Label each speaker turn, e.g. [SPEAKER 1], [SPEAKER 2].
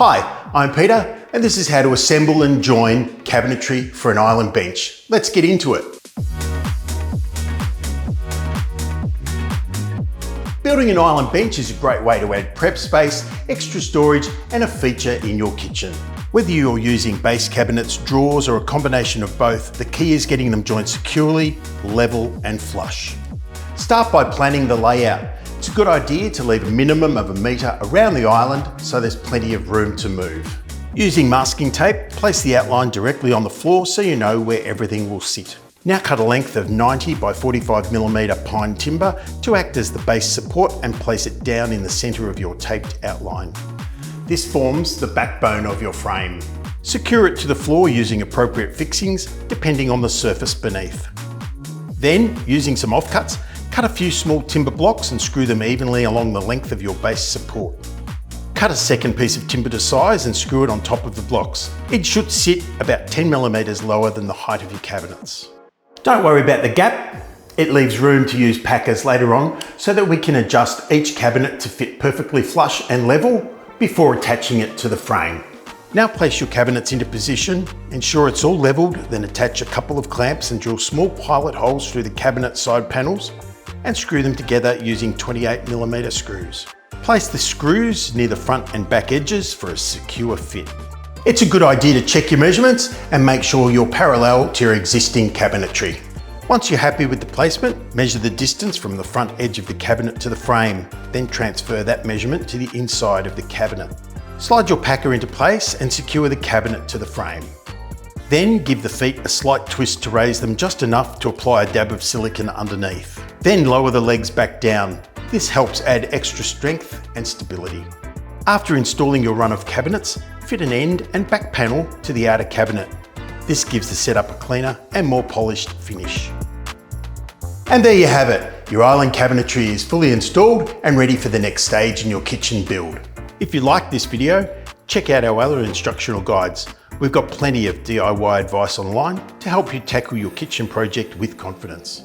[SPEAKER 1] Hi, I'm Peter, and this is how to assemble and join cabinetry for an island bench. Let's get into it. Building an island bench is a great way to add prep space, extra storage, and a feature in your kitchen. Whether you're using base cabinets, drawers, or a combination of both, the key is getting them joined securely, level, and flush. Start by planning the layout. It's a good idea to leave a minimum of 1 metre around the island so there's plenty of room to move. Using masking tape, place the outline directly on the floor so you know where everything will sit. Now cut a length of 90 by 45mm pine timber to act as the base support and place it down in the centre of your taped outline. This forms the backbone of your frame. Secure it to the floor using appropriate fixings depending on the surface beneath. Then, using some offcuts, cut a few small timber blocks and screw them evenly along the length of your base support. Cut a second piece of timber to size and screw it on top of the blocks. It should sit about 10mm lower than the height of your cabinets. Don't worry about the gap. It leaves room to use packers later on so that we can adjust each cabinet to fit perfectly flush and level before attaching it to the frame. Now place your cabinets into position, ensure it's all leveled, then attach a couple of clamps and drill small pilot holes through the cabinet side panels and screw them together using 28mm screws. Place the screws near the front and back edges for a secure fit. It's a good idea to check your measurements and make sure you're parallel to your existing cabinetry. Once you're happy with the placement, measure the distance from the front edge of the cabinet to the frame, then transfer that measurement to the inside of the cabinet. Slide your packer into place and secure the cabinet to the frame. Then give the feet a slight twist to raise them just enough to apply a dab of silicone underneath. Then lower the legs back down. This helps add extra strength and stability. After installing your run of cabinets, fit an end and back panel to the outer cabinet. This gives the setup a cleaner and more polished finish. And there you have it. Your island cabinetry is fully installed and ready for the next stage in your kitchen build. If you liked this video, check out our other instructional guides. We've got plenty of DIY advice online to help you tackle your kitchen project with confidence.